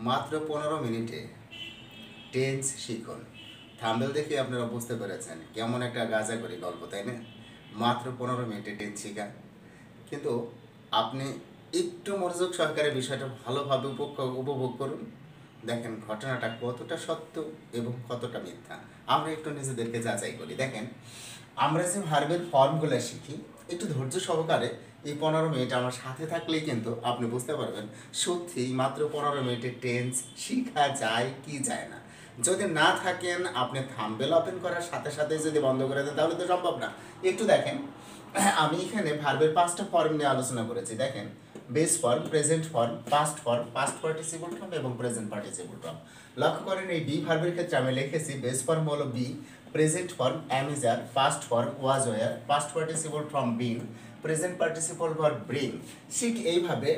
মাত্র 15 মিনিটে টেন্স শিখুন। থাম্বনেল দেখে আপনারা বুঝতে পেরেছেন কেমন একটা গাঁজাখড়ি গল্প, তাই না? মাত্র 15 মিনিটে টেন্স শেখা। কিন্তু আপনি একটু মনোযোগ সহকারে বিষয়টা ভালোভাবে উপভোগ করুন। দেখেন ঘটনাটা কতটা সত্য এবং কতটা মিথ্যা। আমরা একটু নিজেদেরকে যাচাই করি। দেখেন, আমরা যে ভার্বের ফর্মগুলো শিখি, একটু ধৈর্য সহকারে এই 15 মিনিট আমার সাথে থাকলেই কিন্তু আপনি বুঝতে পারবেন সত্যি মাত্র 15 মিনিটে টেন্স শেখা যায় কি যায় না। যদি না থাকেন, আপনি থাম্বনেল ওপেন করার সাথে সাথে যদি বন্ধ করে দেন তাহলে তো সম্ভব না। একটু দেখেন, আমি এখানে ভার্বের 5টা ফর্ম নিয়ে আলোচনা করেছি। দেখেন, base form, present form, past form, past participle form এবং প্রেজেন্ট পার্টিসিপল ফর্ম। লক্ষ্য করেন এই বি ভার্বের ক্ষেত্রে আমি লিখেছি বেস ফর্ম হলো be, present form am is are, past form was were, past participle from been, present participle verb bring। ঠিক এইভাবে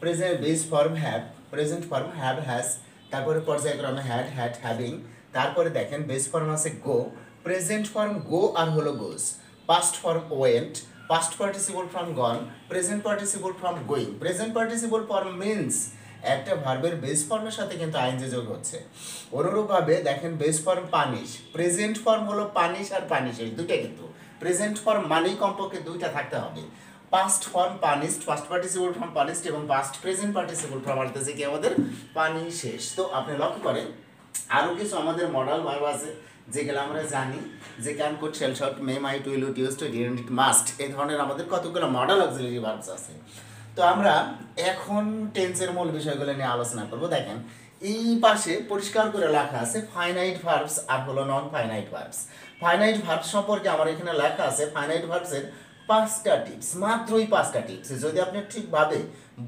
present base form have, present form have has, তারপরে পর্যায়ক্রমে হ্যাড হ্যাড হ্যাভিং, তারপরে দেখেন base form আছে গো, present form go আর হলো goes, past form went, past participle form gone, present participle form going. Present participle form means একটা ভার্বের base ফর্মের সাথে কিন্তু আইএনজি যোগ হচ্ছে। অনুরূপভাবে দেখেন base form punish, present form হলো পানিশ আর পানিশের দুইটা, কিন্তু প্রেজেন্ট ফর্ম মানেই কমপক্ষে দুইটা থাকতে হবে। Past form punished, past participle form punished এবং পাস্ট প্রেজেন্ট পার্টিসিপল ফর্ম আসতেছে কি আমাদের পানি শেষ। তো আপনি লক্ষ্য করেন আরও কিছু আমাদের মডেল ভার্ব আছে যেগুলো আমরা জানি, যে can, could, shall, should, may, might, will, would, use to, didn't, it, must, এই ধরনের আমাদের কতগুলো মডেল অক্সিলারি ভার্বস আছে। তো আমরা এখন টেন্সের মূল বিষয়গুলো নিয়ে আলোচনা করব। দেখেন এই পাশে পরিষ্কার করে লেখা আছে ফাইনাইট ভার্বস আর হলো non finite verbs. Finite verbs সম্পর্কে আমার এখানে লেখা আছে ফাইনাইট ভার্বসের 5টা টিপস, মাত্রই 5টা টিপস। যদি আপনি ঠিকভাবে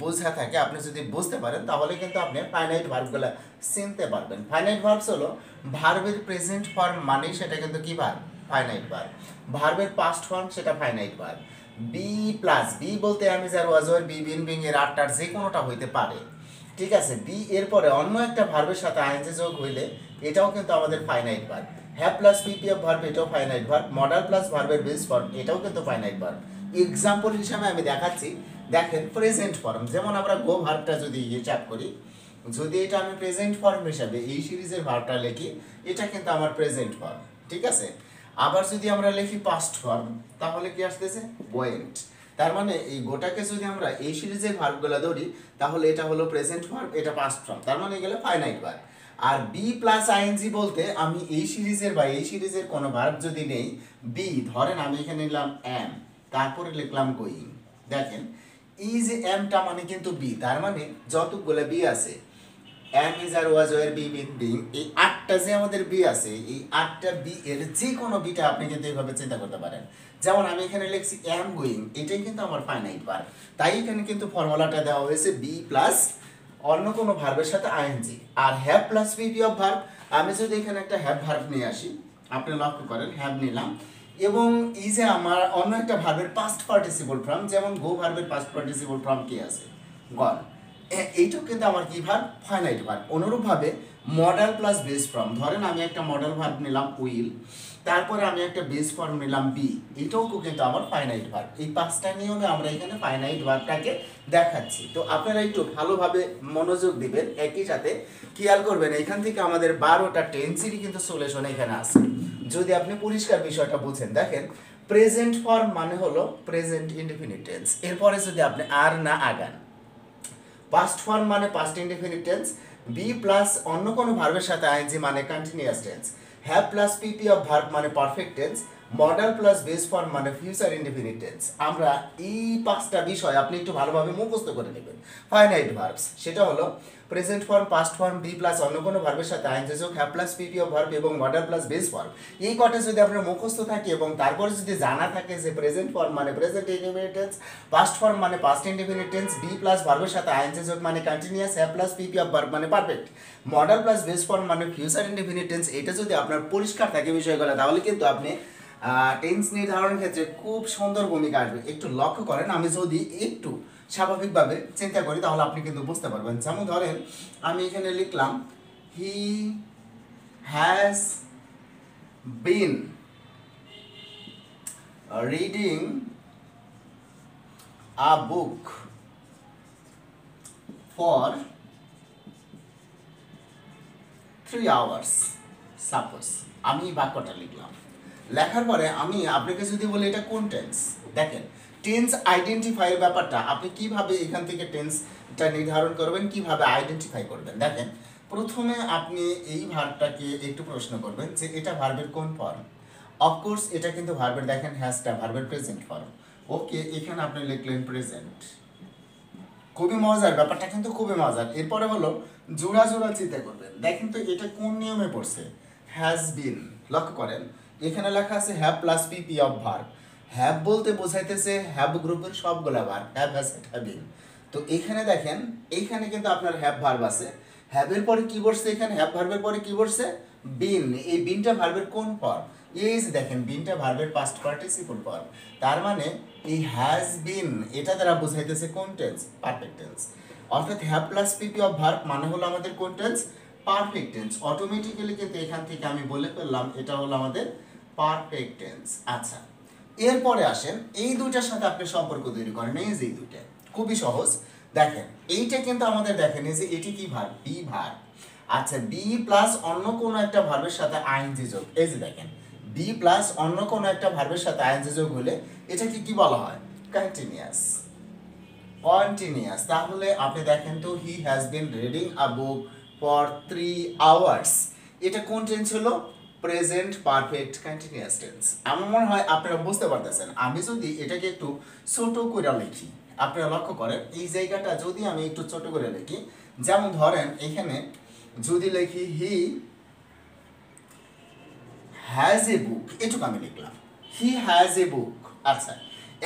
বোঝা থাকে, আপনি যদি বুঝতে পারেন তাহলে কিন্তু আপনি ফাইনাইট ভার্বগুলো চিনতে পারবেন। ফাইনাইট ভার্বস হলো ভার্বের প্রেজেন্ট ফর্ম মানে সেটা কিন্তু কি ভার্ব? Finite verb. ভার্বের পাস্ট ফর্ম সেটা finite verb. Be plus be বলতে আমি যার was were be been being এর আটটার যে কোনোটা হইতে পারে, ঠিক আছে। বি এরপরে অন্য একটা ভার্বের সাথে আইএনজি যোগ হইলে এটাও কিন্তু আমাদের finite verb. Have plus PPF verb এটাও ফাইনাইট ভার্ব। মডাল প্লাস ভার্বের বেস ফর্ম এটাও কিন্তু ফাইনাইট ভার্ব। এক্সাম্পল হিসাবে আমি দেখাচ্ছি। দেখেন প্রেজেন্ট ফর্ম, যেমন আমরা গো ভার্বটা যদি হিসাব করি, যদি এটা আমি প্রেজেন্ট ফর্ম হিসাবে এই সিরিজের ভার্বটা লিখি, এটা কিন্তু আমার প্রেজেন্ট ফর্ম, ঠিক আছে। আবার যদি আমরা লিখি পাস্ট ফর্ম তাহলে কি আসতেছে? ওয়েন্ট। তার মানে এই গোটাকে যদি আমরা এই সিরিজের ভার্বগুলো ধরি তাহলে এটা হলো প্রেজেন্ট ভার্ব, এটা পাস্ট ফর্ম, তার মানে এগুলো ফাইনাইট ভার্ব। আর বি প্লাস আইএনজি বলতে আমি এই সিরিজের বা এই সিরিজের কোনো ভার্ব যদি নেই, বি ধরেন আমি এখানে নিলাম এম, তারপরে লিখলাম গোয়িং। দেখেন এই যে এমটা মানে কিন্তু বি, তার মানে যতগুলো বি আছে am is are was were be been being, এই 8টা যে আমাদের বি আছে, এই 8টা বি এর যে কোনো বিটা আপনি কিন্তু এইভাবে চিন্তা করতে পারেন। যেমন আমি এখানে লিখছি এম গোয়িং, এটাই কিন্তু আমার ফাইনাইট ভার্ব। তাই এখানে কিন্তু ফর্মুলাটা দেওয়া হয়েছে বি প্লাস অন্য কোনো ভার্বের সাথে আইএনজি। আর have plus PP of verb, আমি যদি এখানে একটা হ্যাভ ভার্ব নিয়ে আসি, আপনি লক্ষ্য করেন হ্যাভ নিলাম, এবং এই যে আমার অন্য একটা ভার্বের পাস্ট পার্টিসিপল ফর্ম, যেমন গো ভার্বের পাস্ট পার্টিসিপল ফর্ম কি আছে? গন। এইটাও কিন্তু আমার কি ভার্ব? Finite verb. অনুরূপভাবে মডেল প্লাস বেস ফর্ম, ধরেন আমি একটা মডেল ভার্ব নিলাম উইল, তারপরে আমি একটা বেস ফর্ম নিলাম বি, এটাও কিন্তু আমার ফাইনাইট ভার্ব। এই 5টা নিয়মে আমরা এখানে ফাইনাইট ভার্বটাকে দেখাচ্ছি। তো আপনারা একটু ভালোভাবে মনোযোগ দিবেন, একই সাথে খেয়াল করবেন এখান থেকে আমাদের 12টা টেন্সেরই কিন্তু সলিউশন এখানে আছে, যদি আপনি পরিষ্কার বিষয়টা বুঝেন। দেখেন প্রেজেন্ট ফর্ম মানে হলো প্রেজেন্ট ইনডিফিনিট টেন্স, এরপরে যদি আপনি আর না আগান। পাস্ট ফর্ম মানে past indefinite tense, be plus অন্য কোনো ভার্বের সাথে আইএনজি মানে continuous tense, have plus PP of verb মানে perfect tense, modal plus base form মানে ফিউচার ইনডিফিনিট টেন্স। আমরা এই 5টা বিষয় আপনি একটু ভালোভাবে মুখস্থ করে নেবেন। ফাইনাইট ভার্বস সেটা হলো present form, past form, be plus অন্য কোনো ভার্বের সাথে আইএনজি যোগ, have plus PP of verb এবং মডাল প্লাস বেস ফর্ম। এই কটা যদি আপনার মুখস্থ থাকে এবং তারপরে যদি জানা থাকে যে প্রেজেন্ট ফর্ম মানে present indefinite tense, past form মানে past indefinite tense, be plus ভার্বের সাথে আইএনজি যোগ মানে continuous, have plus PP of verb মানে perfect, modal plus base form মানে ফিউচার ইনডিফিনিট টেন্স, এটা যদি আপনার পরিষ্কার থাকে বিষয়গুলো, তাহলে কিন্তু আপনি টেন্স নির্ধারণের ক্ষেত্রে খুব সুন্দর ভূমিকা আসবে। একটু লক্ষ্য করেন, আমি যদি একটু স্বাভাবিকভাবে চিন্তা করি তাহলে আপনি কিন্তু বুঝতে পারবেন। যেমন ধরেন আমি এখানে লিখলাম he has been reading a book for 3 hours, suppose আমি এই বাক্যটা লিখলাম, লেখার পরে আমি আপনাকে যদি বলি এটা কোন টেন্স, দেখেন টেন্স আইডেন্টিফাইয়ের ব্যাপারটা আপনি কিভাবে এখান থেকে টেন্সটা নির্ধারণ করবেন, কিভাবে আইডেন্টিফাই করবেন। দেখেন প্রথমে আপনি এই ভার্বটাকে একটু প্রশ্ন করবেন যে এটা ভার্বের কোন ফর্ম। অফকোর্স এটা কিন্তু ভার্বের, দেখেন হ্যাজটা ভার্বের প্রেজেন্ট ফর্ম। ওকে, এখানে আপনি লিখলেন প্রেজেন্ট। খুবই মজার ব্যাপারটা, কিন্তু খুবই মজার। এরপরে হলো জোড়া জোড়া চিন্তা করবেন। দেখেন তো এটা কোন নিয়মে পড়ছে, হ্যাজ বিন। লক্ষ্য করেন এখানে লেখা আছে have plus PP of verb. Have বলতে বোঝাইতেছে হ্যাভ গ্রুপের সবগুলা ভার্ব, হ্যাভ হ্যাজ হ্যাভিং। তো এখানে দেখেন এইখানে কিন্তু আপনার হ্যাভ ভার্ব আছে, হ্যাভের পরে কি বসছে, এখানে হ্যাভ ভার্বের পরে কি বসছে, বিন। এই বিনটা ভার্বের কোন ফর্ম, এই যে দেখেন বিনটা ভার্বের পাস্ট পার্টিসিপল ফর্ম। তার মানে এই হ্যাজ বিন এটা দ্বারা বোঝাইতেছে কোন টেন্স, পারফেক্ট টেন্স। অর্থাৎ have plus PP of verb মানে হলো আমাদের কোন টেন্স, পারফেক্ট টেন্স। অটোমেটিক্যালি কিন্তু এখান থেকে আমি বলে ফেললাম এটা হলো আমাদের পারফেক্ট টেন্স। আচ্ছা, এরপরে আসেন এই দুইটার সাথে আপনি সম্পর্ক তৈরি করেন। এই যে দুইটা খুবই সহজ। দেখেন এইটা কিন্তু আমাদের, দেখেন এই যে এটি কি ভার্ব, বি ভার্ব। আচ্ছা, বি প্লাস অন্য কোনো একটা ভার্বের সাথে আইএনজি যোগ। এই যে দেখেন বি প্লাস অন্য কোনো একটা ভার্বের সাথে আইএনজি যোগ হলে এটাকে কি বলা হয়, কন্টিনিউয়াস। কন্টিনিউয়াস। তাহলে আপনি দেখেন তো he has been reading a book for 3 hours, এটা কোন টেন্স হলো, প্রেজেন্ট পারফেক্ট কন্টিনিউয়াস টেন্স। আমার মনে হয় আপনারা বুঝতে পারতেছেন। আমি যদি এটাকে একটু ছোট করে লিখি, আপনারা লক্ষ্য করেন এই জায়গাটা যদি আমি একটু ছোট করে লিখি, যেমন ধরেন এখানে যদি লিখি হি হ্যাজ এ বুক, এটুকু আমি লিখলাম হি হ্যাজ এ বুক। আচ্ছা,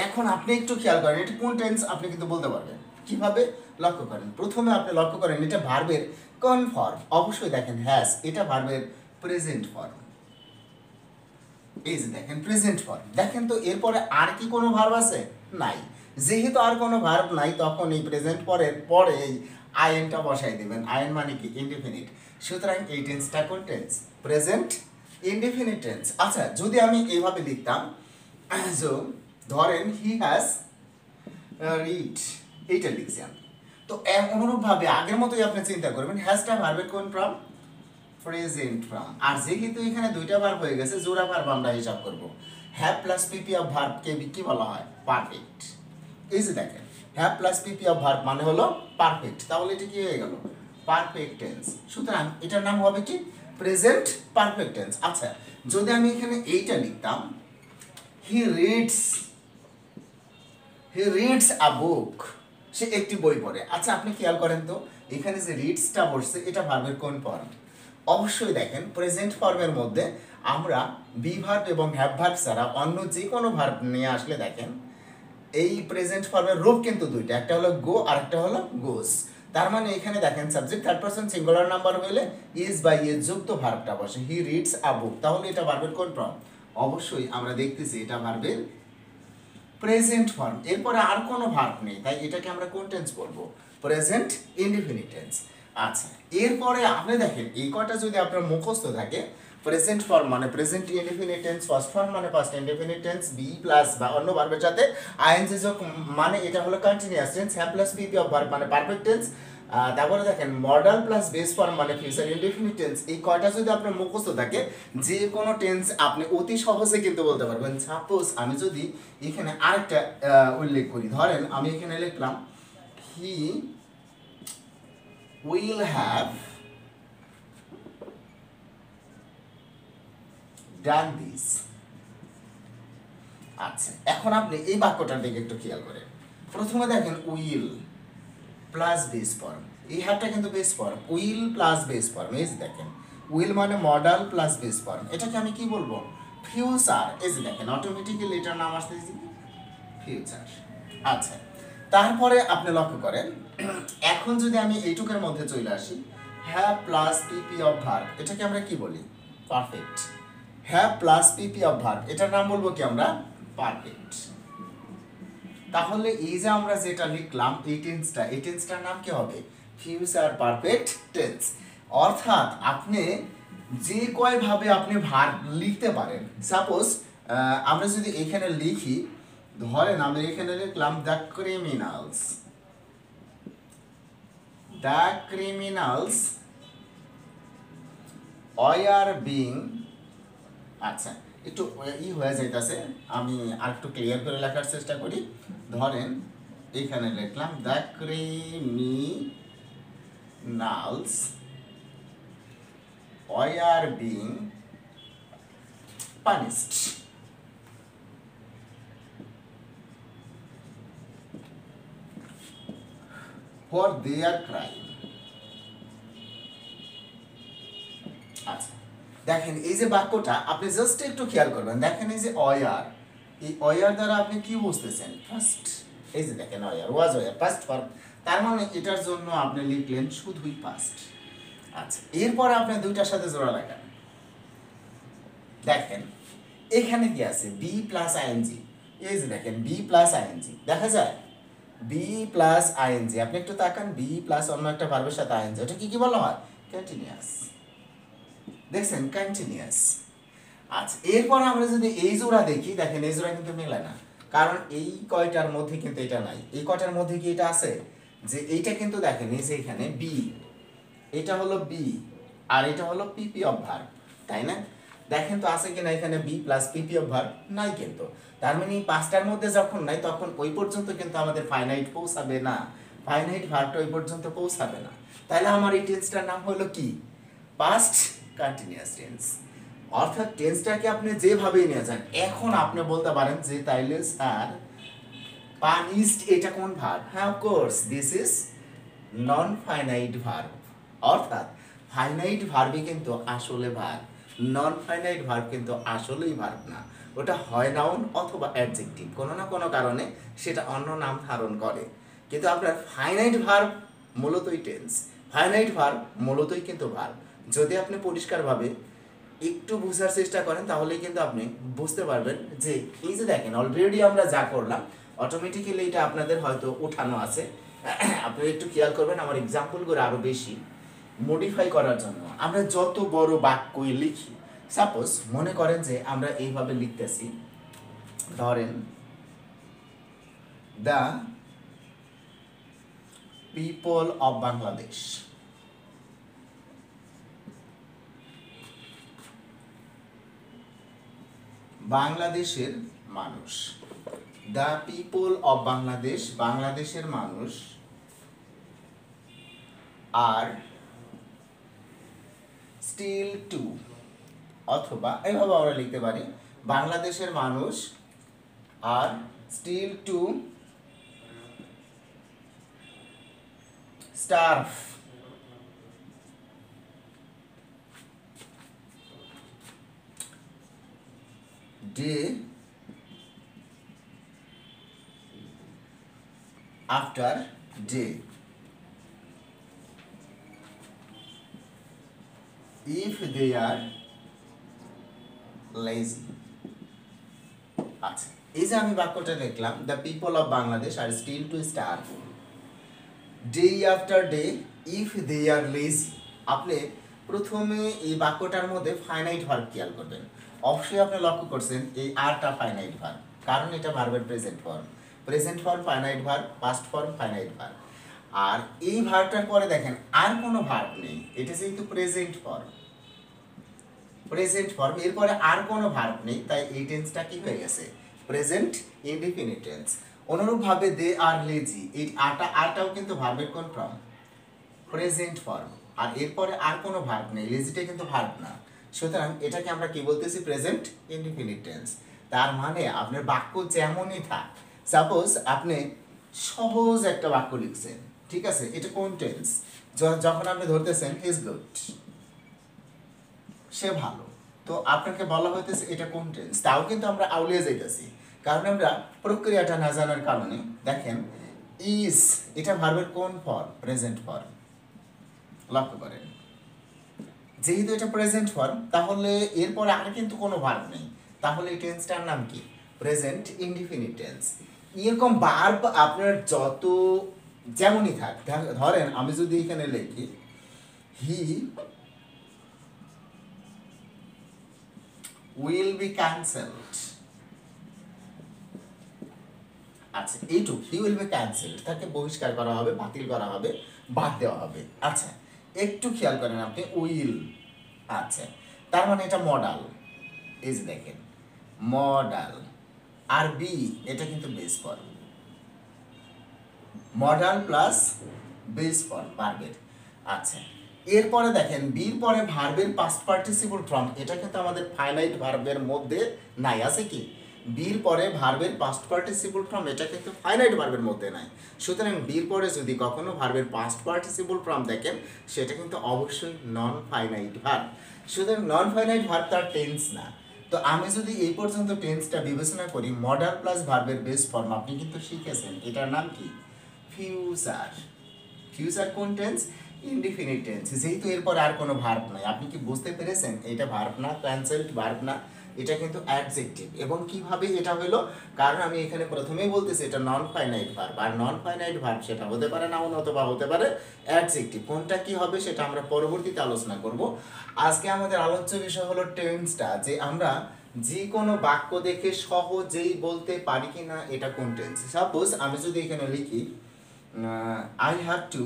এখন আপনি একটু খেয়াল করেন এটা কোন টেন্স, আপনি কিন্তু বলতে পারবেন কিভাবে। লক্ষ্য করেন প্রথমে আপনি লক্ষ্য করেন এটা ভার্বের কোন ফর্ম, অবশ্যই দেখেন হ্যাজ, এটা ভার্বের প্রেজেন্ট ফর্ম। এই যে দেখেন প্রেজেন্ট ফর্ম। দেখেন তো এরপরে আর কি কোনো ভার্ব আছে, নাই। যেহেতু আর কোনো ভার্ব নাই তখন এই প্রেজেন্ট পরে এই আইএনটা বসাই দেবেন। আইএন মানে কি, ইনডিফিনিট। সুতরাং এই টেন্সটা কোন টেন্স, প্রেজেন্ট ইনডিফিনিট টেন্স। আচ্ছা, যদি আমি এইভাবে লিখতাম, যে ধরেন হি হ্যাজ রিড, এইটা লিখছি আমি। তো অনুরূপভাবে আগের মতোই আপনি চিন্তা করবেন হ্যাজটা ভার্বের কোন ফর্ম, প্রেজেন্ট ফর্ম। আর যেহেতু এখানে দুইটা ভার্ব হয়ে গেছে, জোড়া ভার্ব আমরা হিসাব করব। Have plus PP of verb কে কি বলা হয়, পারফেক্ট। এই যে দেখেন have plus PP of verb মানে হলো পারফেক্ট। তাহলে এটা কি হয়ে গেল, পারফেক্ট টেন্স। সুতরাং এটার নাম হবে কি, প্রেজেন্ট পারফেক্ট টেন্স। আচ্ছা, যদি আমি এখানে এইটা লিখতাম হি রিডস আ বুক, সে একটি বই পড়ে। আচ্ছা, আপনি খেয়াল করেন তো এখানে যে রিডসটা বসছে এটা ভার্বের কোন ফর্ম। অবশ্যই দেখেন প্রেজেন্ট ফর্মের মধ্যে আমরা বি ভার্ব এবং হ্যাভ ভার্ব ছাড়া অন্য যে কোনো ভার্ব নিয়ে আসলে দেখেন এই প্রেজেন্ট ফর্মের রূপ কিন্তু দুইটা, একটা হলো গো আর একটা হলো গোস। তার মানে এখানে দেখেন subject third person singular number হলে ইজ বা ইজ যুক্ত ভার্বটা বসে, হি রিডস আ বুক। তাহলে এটা ভার্বের কোন ফর্ম, অবশ্যই আমরা দেখতেছি এটা ভার্বের প্রেজেন্ট ফর্ম। এরপরে আর কোনো ভার্ব নেই, তাই এটাকে আমরা কোন টেন্স বলবো, প্রেজেন্ট ইনডিফিনিট টেন্স। আচ্ছা, এরপরে আপনি দেখেন এই কয়টা যদি আপনার মুখস্থ থাকে, প্রেজেন্ট ফর্ম মানে present indefinite tense, first form মানে first indefinite tense, be plus বা অন্য ভার্বের সাথে আইএনজি যোগ মানে এটা হলো continuous tense, have plus PP of verb মানে পারফেক্ট টেন্স। তারপরে দেখেন মডাল প্লাস বেস ফর্ম মানে ফিউচার ইনডিফিনিট টেন্স। এই কয়টা যদি আপনার মুখস্থ থাকে, যে কোনো টেন্স আপনি অতি সহজে কিন্তু বলতে পারবেন। সাপোজ আমি যদি এখানে আরেকটা উল্লেখ করি, ধরেন আমি এখানে লিখলাম he will have done this. আচ্ছা, এখন আপনি এই বাক্যটার দিকে একটু খেয়াল করেন। প্রথমে দেখেন উইল প্লাস বেস ফর্ম, এই হ্যাভটা কিন্তু base form, will plus base form. এই যে দেখেন উইল মানে মডাল প্লাস বেস ফর্ম, এটাকে আমি কি বলবো, ফিউচার। এই যে দেখেন অটোমেটিক্যালি এটার নাম আসতেছে ফিউচার। আচ্ছা, তারপরে আপনি লক্ষ্য করেন এখন যদি আমি এইটুকের মধ্যে চলে আসি, have plus PP of verb, এটাকে আমরা কি বলি, perfect. Have plus PP of verb, এটার নাম বলবো কি আমরা, পারফেক্ট। তাহলে এই যে আমরা যেটা লিখলাম এই টেন্সটার নাম কি হবে, ফিউচার পারফেক্ট টেন্স। অর্থাৎ আপনি যে কয় ভাবে আপনি ভার্ব লিখতে পারেন। সাপোজ আমরা যদি এখানে লিখি, ধরেন আমরা এখানে লিখলাম দ্য ক্রিমিনালস ওয়ার বিং, আচ্ছা একটু হয়ে যাইতেছে, আমি আর একটু ক্লিয়ার করে লেখার চেষ্টা করি। ধরেন এখানে লিখলাম the criminals were being punished for their crime. আচ্ছা দেখেন এই যে বাক্যটা আপনি জাস্ট একটু খেয়াল করবেন, দেখেন এই যে অয়ার, এই অয়ার দ্বারা আপনি কি বুঝতেছেন? ফার্স্ট, এই যে দেখেন were, was were, past form, তার মানে এটার জন্য আপনি লিখলেন শুধুই পাস্ট। আচ্ছা এরপর আপনি দুইটার সাথে জোড়া লাগান, দেখেন এখানে কি আছে? বি প্লাস আইএনজি, এই যে দেখেন বি প্লাস আইএনজি দেখা যায়, বি প্লাস আইএনজি, আপনি একটু তাকান, বি প্লাস অন্য একটা ভার্বের সাথে আইএনজি, ওটা কি বলা হয়? কন্টিনিউয়াস। দেখছেন কন্টিনিউয়াস। আচ্ছা এরপর আমরা যদি এই জোড়া দেখি, দেখেন এই জোড়া কিন্তু মেলে না, কারণ এই কয়টার মধ্যে কিন্তু এটা নাই। এই কয়টার মধ্যে কি এটা আছে? যে এইটা কিন্তু দেখেন এই যে এখানে বি, এটা হলো বি, আর এটা হলো পিপি অফ ভার্ব, তাই না? দেখেন তো আছে কিনা এখানে be plus PP of verb? নাই কিন্তু। তার মানে এই পাঁচটার মধ্যে যখন নাই তখন ওই পর্যন্ত কিন্তু আমাদের ফাইনাইট পৌঁছাবে না, ফাইনাইট ভার্বটা ওই পর্যন্ত পৌঁছাবে না। তাহলে আমার এই টেন্সটার নাম হলো কি? Past continuous tense. অর্থাৎ টেন্সটাকে আপনি যেভাবেই নিয়ে যান, এখন আপনি বলতে পারেন যে তাইলে স্যার পানিশড এটা কোন ভার্ব? হ্যাঁ of course this is non finite verb. অর্থাৎ ফাইনাইট ভার্বই কিন্তু আসলে ভার্ব, নন ফাইনাইট ভার্ব কিন্তু আসলেই ভার্ব না, ওটা হয় নাউন অথবা অ্যাডজেক্টিভ, কোনো না কোনো কারণে সেটা অন্য নাম ধারণ করে। কিন্তু আপনার ফাইনাইট ভার্ব মূলতই টেন্স, ফাইনাইট ভার্ব মূলতই কিন্তু ভার্ব। যদি আপনি পরিষ্কারভাবে একটু বোঝার চেষ্টা করেন তাহলেই কিন্তু আপনি বুঝতে পারবেন যে এই যে দেখেন অলরেডি আমরা যা করলাম অটোমেটিক্যালি এটা আপনাদের হয়তো উঠানো আছে। আপনি একটু খেয়াল করবেন আমার এক্সাম্পলগুলো আরও বেশি মডিফাই করার জন্য। আমরা যত বড় বাক্যই লিখি, সাপোজ মনে করেন যে আমরা এইভাবে লিখতেছি, ধরেন দ্য পিপল অফ বাংলাদেশ, বাংলাদেশের মানুষ, দ্য পিপল অফ বাংলাদেশ, বাংলাদেশের মানুষ আর স্টিল টু, অথবা এইভাবে আমরা লিখতে পারি বাংলাদেশের মানুষ আর still to starve day after day if they are lazy। আচ্ছা এই যে আমি বাক্যটা লিখলাম the people of Bangladesh are still to starve day after day if they are lazy. আপনি প্রথমে এই বাক্যটার মধ্যে ফাইনাইট ভার্ব খেয়াল করবেন, অবশ্যই আপনি লক্ষ্য করছেন এই আরটা ফাইনাইট ভার্ব, কারণ এটা ভার্বের present form, present form finite verb, past form finite verb. আর এই ভার্বটার পরে দেখেন আর কোনো ভার্ব নেই, এটা যেহেতু প্রেজেন্ট ফর্ম, প্রেজেন্ট ফর্ম, এরপরে আর কোনো ভার্ব নেই, তাই এই টেন্সটা কি হয়ে গেছে? Present indefinite tense. অনুরূপভাবে দে আর লেজি, এই আরটাও কিন্তু ভার্বের কোন ফর্ম? Present form. আর এরপরে আর কোনো ভার্ব নেই, লেজিটা কিন্তু ভার্ব না, সুতরাং এটাকে আমরা কি বলতেছি? Present indefinite tense. তার মানে আপনার বাক্য যেমনই থাক, সাপোজ আপনি সহজ একটা বাক্য লিখছেন, ঠিক আছে, এটা কোন টেন্স? যখন আপনি ধরতেছেন হি ইজ গুড, সে ভালো, তো আপনাকে বলা হইতেছে এটা কোন টেন্স? তাও কিন্তু আমরা আউলিয়ে যাইতেছি, কারণ আমরা প্রক্রিয়াটা না জানার কারণে। দেখেন ইজ এটা ভার্বের কোন ফর্ম? Present form. লক্ষ্য করেন যেহেতু এটা প্রেজেন্ট ফর্ম, তাহলে এরপরে আর কিন্তু কোনো ভার্ব নেই, তাহলে এই টেন্সটার নাম কি? Present indefinite tense. এরকম ভার্ব আপনার যত যেমনই থাক, ধরেন আমি যদি এখানে লিখি হি will be cancelled, আচ্ছা এইটুক, হি উইল বি ক্যান্সেলড, তাকে বহিষ্কার করা হবে, বাতিল করা হবে, বাদ দেওয়া হবে। আচ্ছা একটু খেয়াল করেন আপনি, উইল আচ্ছা, তার মানে এটা মডাল, এই যে দেখেন মডাল। আর বি এটা কিন্তু base form, modal plus base form ভার্বের। আচ্ছা, এরপরে দেখেন বির পরে ভার্বের পাস্ট পার্টিসিপল ফর্ম, এটা কিন্তু আমাদের ফাইনাইট ভার্বের মধ্যে নাই। আছে কি? বির পরে ভার্বের পাস্ট পার্টিসিপল ফর্ম, এটা কিন্তু ফাইনাইট ভার্বের মধ্যে নাই। সুতরাং বির পরে যদি কখনো ভার্বের পাস্ট পার্টিসিপল ফর্ম দেখেন, সেটা কিন্তু অবশ্যই নন ফাইনাইট ভার্ব। সুতরাং নন ফাইনাইট ভার্ব তার টেন্স না। তো আমি যদি এই পর্যন্ত টেন্সটা বিবেচনা করি, মডাল প্লাস ভার্বের বেস ফর্ম আপনি কিন্তু শিখেছেন, এটার নাম কি? ফিউচার। ফিউচার কোন টেন্স? Indefinite tense. যেহেতু এরপর আর কোনো ভার্ব নাই, আপনি কি বুঝতে পেরেছেন? এটা ভার্ব না, ক্যান্সেলড ভার্ব না, এটা কিন্তু অ্যাডজেক্টিভ। এবং কিভাবে এটা হলো? কারণ আমি এখানে প্রথমেই বলতেছি এটা নন ফাইনাইট ভার্ব, আর নন ফাইনাইট ভার্ব সেটা হতে পারে নাউন অথবা হতে পারে অ্যাডজেক্টিভ। কোনটা কি হবে সেটা আমরা পরবর্তীতে আলোচনা করব। আজকে আমাদের আলোচ্য বিষয় হলো টেন্সটা, যে আমরা যে কোনো বাক্য দেখে সহজেই বলতে পারি কি না এটা কোন টেন্স। সাপোজ আমি যদি এখানে লিখি I have to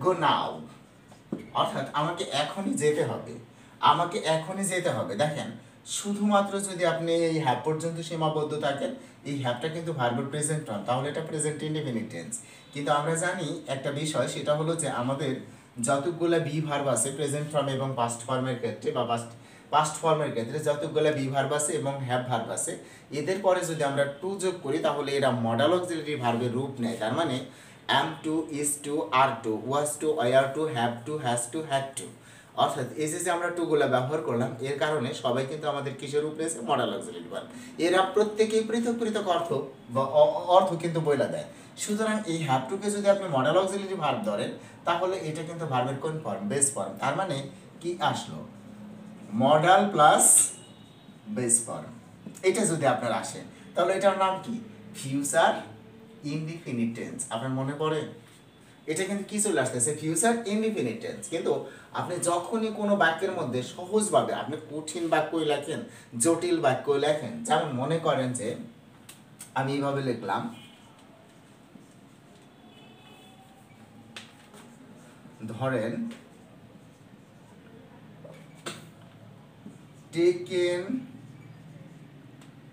go now, অর্থাৎ আমাকে এখনই যেতে হবে, আমাকে এখনই যেতে হবে। দেখেন, শুধুমাত্র যদি আপনি এই হ্যাভ পর্যন্ত সীমাবদ্ধ থাকেন, এই হ্যাভটা কিন্তু ভার্বের প্রেজেন্ট ফর্ম, তাহলে এটা প্রেজেন্ট ইনডিফিনিট টেন্স। কিন্তু আমরা জানি একটা বিষয়, সেটা হলো যে আমাদের যতগুলো বি ভার্ব আছে প্রেজেন্ট ফর্ম এবং পাস্ট ফর্মের ক্ষেত্রে, বা পাস্ট ফর্মের ক্ষেত্রে যতগুলো বি ভার্ব আছে এবং হ্যাভ ভার্ব আছে, এদের পরে যদি আমরা টু যোগ করি তাহলে এরা মডাল অক্সিলারি ভার্বের রূপ নেয়। তার মানে am to, is to, are to, was to, were to, have to, has to, had to। অর্থাৎ এই যে আমরা টুগুলো ব্যবহার করলাম, এর কারণে সবাই কিন্তু আমাদের কিসের রূপ নিয়েছে? Modal auxiliary verb. এরা প্রত্যেকেই পৃথক পৃথক অর্থ বা অর্থ কিন্তু বইলা দেয়। সুতরাং এই হ্যাভ টুকে যদি আপনি মডাল অক্সিলারি ভার্ব ধরেন, তাহলে এটা কিন্তু ভার্বের কোন ফর্ম? Base form. তার মানে কি আসলো? Modal plus base form. এটা যদি আপনার আসে, তাহলে এটার নাম কি? Future indefinite tense. আপনার মনে পড়ে? এটা কিন্তু কি চলে আসতেছে? Future indefinite tense. কিন্তু আপনি যখনই কোনো বাক্যের মধ্যে সহজভাবে, আপনি কঠিন বাক্যই লেখেন, জটিল বাক্যই লেখেন, যেমন মনে করেন যে আমি এইভাবে লিখলাম, ধরেন টেকেন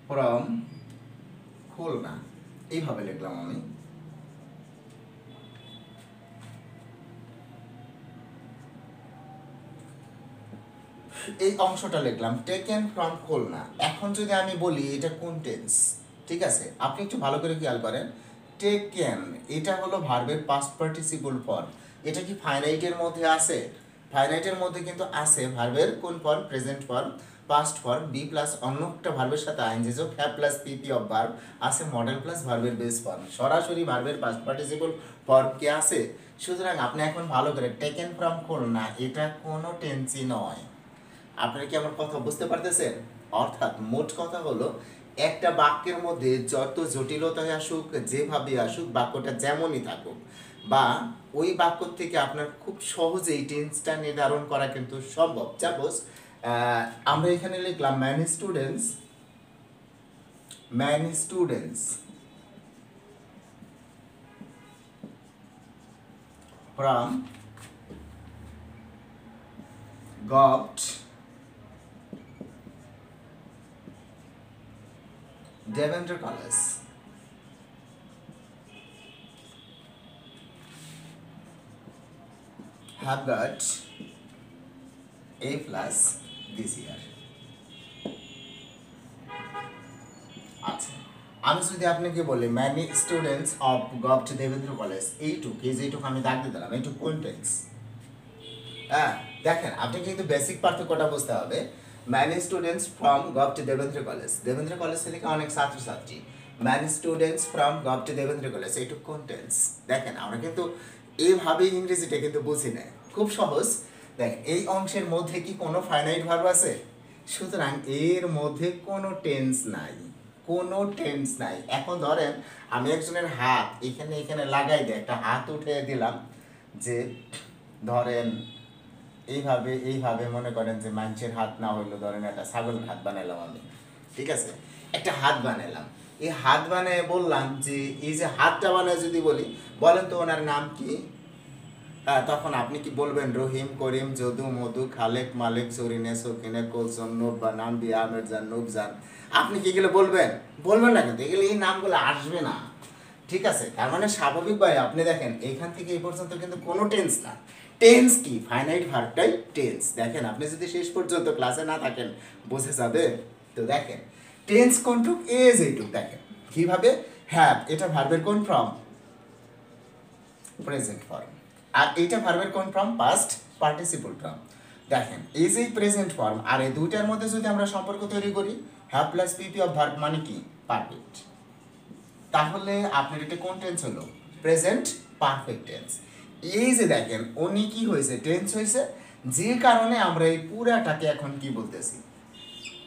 ফ্রম খুলনা, এইভাবে লিখলাম আমি। এই অংশটা লিখলাম টেকেন ফ্রম খুলনা। এখন যদি আমি বলি এটা কোন টেন্স, ঠিক আছে, আপনি একটু ভালো করে খেয়াল করেন। টেকেন এটা হলো ভার্বের পাস্ট পার্টিসিপল ফর্ম। এটা কি ফাইনাইটের মধ্যে আছে? ফাইনাইটের মধ্যে কিন্তু আছে। ভার্বের কোন ফর্ম? Present form, past form, be plus অন্য একটা ভার্বের সাথে আইএনজি যোগ, have plus PP of verb আছে, মডেল প্লাস ভার্বের বেস ফর্ম, সরাসরি ভার্বের পাস্ট পার্টিসিপল ফর্ম কি আছে। সুতরাং আপনি এখন ভালো করে টেকেন ফ্রম খুলনা, এটা কোনো টেন্সই নয়। আপনারা কি আমার কথা বুঝতে পারতেছেন? অর্থাৎ মোট কথা হলো, একটা বাক্যের মধ্যে যত জটিলতায় আসুক, যেভাবে আসুক, বাক্যটা যেমনই থাকুক, বা ওই বাক্য থেকে আপনার খুব সহজেই টেন্সটা নির্ধারণ করা কিন্তু সম্ভব। সাপোজ আমরা এখানে লিখলাম many students from govt Devendra College have got A plus this year। আচ্ছা, আমি যদি আপনাকে বলি many students of govt Devendra college, এইটুকু আমি দাগ দিয়ে দিলাম, এইটুকু কোন টেন্স? হ্যাঁ, দেখেন আপনি কিন্তু বেসিক পার্থক্যটা বুঝতে হবে। Many students from govt Devendra college, Devendra college থেকে অনেক ছাত্রছাত্রী, many students from govt Devendra college, এইটুকু কোন টেন্স? দেখেন আমরা কিন্তু এইভাবেই ইংরেজিটা কিন্তু বুঝি না, খুব সহজ। দেখেন এই অংশের মধ্যে কি কোনো ফাইনাইট ভার্ব আছে? সুতরাং এর মধ্যে কোনো টেন্স নাই, কোনো টেন্স নাই। এখন ধরেন আমি একজনের হাত এখানে এখানে লাগাই দিয়ে একটা হাত উঠে দিলাম, যে ধরেন এইভাবে এইভাবে মনে করেন যে মানুষের হাত না হইলো, ধরেন একটা ছাগলের হাত বানাইলাম আমি, ঠিক আছে, একটা হাত বানাইলাম। এই হাত বানিয়ে বললাম যে এই যে হাতটা বানায় যদি বলি, বলেন তো ওনার নাম কি? হ্যাঁ, তখন আপনি কি বলবেন রহিম, করিম, যদু, মধু, খালেক, মালিক, জরিনে, সকিনে, কুলসুম, নুব্বা, নামবি, আমিরজান, নুবজান, আপনি কি এগুলো বলবেন? বলবেন না, কিন্তু এগুলো এই নামগুলো আসবে না। ঠিক আছে, তার মানে স্বাভাবিকভাবে আপনি দেখেন এইখান থেকে এই পর্যন্ত কিন্তু কোনো টেন্স না। টেন্স কি? ফাইনাইট ভার্বটাই টেন্স। দেখেন আপনি যদি শেষ পর্যন্ত ক্লাসে না থাকেন বোঝা যাবে। তো দেখেন টেন্স কোনটুক, এজ এইটুক। দেখেন কিভাবে, হ্যাভ এটা ভার্বের কোন ফর্ম? Present form. আর এইটা ভার্বের কোন ফর্ম? Past participle form. দেখেন এই যে প্রেজেন্ট ফর্ম আর এই দুইটার মধ্যে যদি আমরা সম্পর্ক তৈরি করি, have plus PP of verb মানে কি? পারফেক্ট। তাহলে আপনার এটা কোন টেন্স হলো? Present perfect tense. এই যে দেখেন উনি কি হয়েছে? টেন্স হয়েছে, যে কারণে আমরা এই পুরাটাকে এখন কি বলতেছি?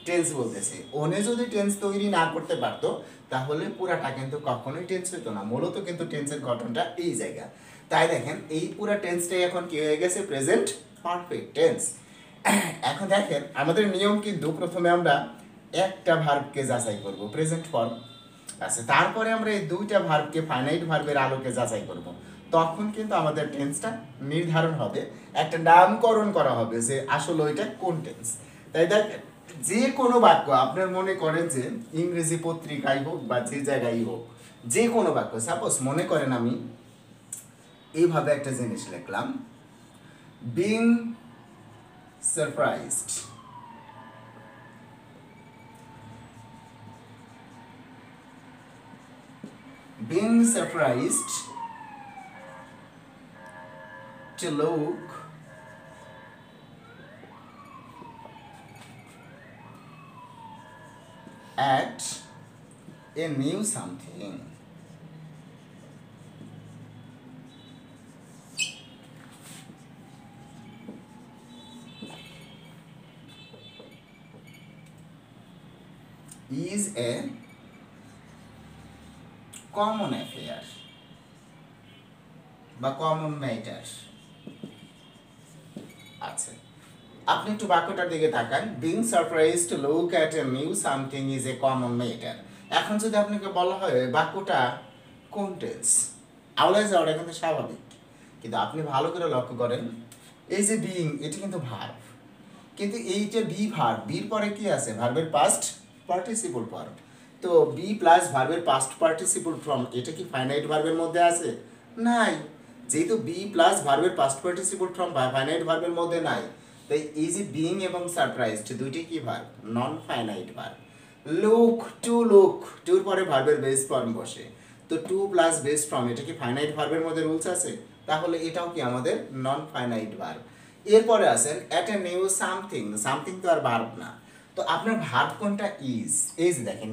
টেন্স বলতেছি। ওনে যদি টেন্স তৈরি না করতে পারতো তাহলে পুরাটা কিন্তু কখনোই টেন্স হতো না। মূলত কিন্তু টেন্সের গঠনটা এই জায়গা। তাই দেখেন এই পুরা টেন্সটাই এখন কি হয়ে গেছে? Present perfect tense. এখন দেখেন আমাদের নিয়ম কিন্তু প্রথমে আমরা একটা ভার্বকে যাচাই করব, প্রেজেন্ট ফর্ম আছে, তারপরে আমরা এই দুইটা ভার্বকে ফাইনাইট ভার্বের আলোকে যাচাই করব। তখন কিন্তু আমাদের টেন্সটা নির্ধারণ হবে, একটা নামকরণ করা হবে যে আসলে ওইটা কোন টেন্স। তাই দেখেন যে কোনো বাক্য আপনার মনে করেন যে ইংরেজি পত্রিকায় হোক বা যে জায়গায় হোক, যে কোনো বাক্য, সাপোজ মনে করেন আমি এইভাবে একটা জিনিস লিখলাম, being surprised. Being surprised to look at a new something. Is a common affair বা কমন ম্যাটার। আচ্ছা, আপনি একটু বাক্যটার দিকে তাকান, being surprise to look at a new something is a common matter. এখন যদি আপনাকে বলা হয় বাক্যটা কোন টেন্স, আওলা যাওয়াটা কিন্তু স্বাভাবিক, কিন্তু আপনি ভালো করে লক্ষ্য করেন এই যে বিং, এটা কিন্তু ভার্ব, কিন্তু এইটা বি ভার্ব, বির পরে কি আছে? ভার্বের পাস্ট পার্টিসিপল ফর্ম। তো বি প্লাস ভার্বের পাস্ট পার্টিসিপল ফর্ম, এটা কি ফাইনাইট ভার্বের মধ্যে আছে? নাই। যেহেতু বি প্লাস ভার্বের পাস্ট পার্টিসিপল ফর্ম ফাইনাইট ভার্বের মধ্যে নাই, তাই এই যে বিং এবং সারপ্রাইজড দুইটি কি verb? Non finite verb. Look, to look, টুর পরে ভার্বের বেস ফর্ম বসে, তো টু প্লাস বেস ফর্ম, এটা কি ফাইনাইট ভার্বের মধ্যে রুলস আছে? তাহলে এটাও কি আমাদের নন ফাইনাইট ভার্ব। এরপরে আছেন at a new something, something তো আর ভার্ব না, তো আপনার ভার্ব কোনটা? ইজ। এই যে দেখেন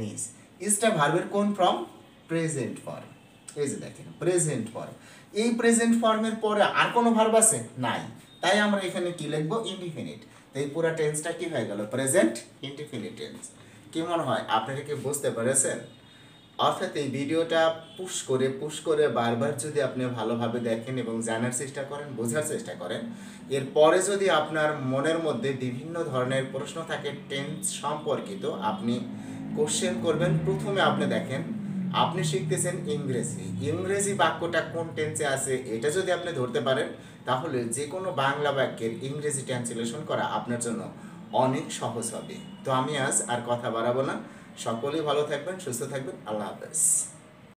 ইজটা ভার্বের কোন ফর্ম? Present form. এই যে দেখেন প্রেজেন্ট ফর্ম। এই প্রেজেন্ট ফর্মের পরে আর কোনো ভার্ব আছে? নাই। তাই আমরা এখানে কি লিখবো? ইনডিফিনিট। তাই পুরো টেন্সটা কি হয়ে গেল? Present indefinite tense. কি মনে হয় আপনারা কি বুঝতে পেরেছেন? অর্থাৎ এই ভিডিওটা পুশ করে বারবার যদি আপনি ভালোভাবে দেখেন এবং জানার চেষ্টা করেন, বোঝার চেষ্টা করেন, এরপরে যদি আপনার মনের মধ্যে বিভিন্ন ধরনের প্রশ্ন থাকে টেন্স সম্পর্কিত, আপনি কোশ্চেন করবেন। প্রথমে আপনি দেখেন আপনি শিখতেছেন ইংরেজি বাক্যটা কোন টেন্সে আছে, এটা যদি আপনি ধরতে পারেন তাহলে যে কোনো বাংলা বাক্যের ইংরেজি ট্রান্সলেশন করা আপনার জন্য অনেক সহজ হবে। তো আমি আজ আর কথা বাড়াবো না, সকলেই ভালো থাকবেন, সুস্থ থাকবেন, আল্লাহ হাফেজ।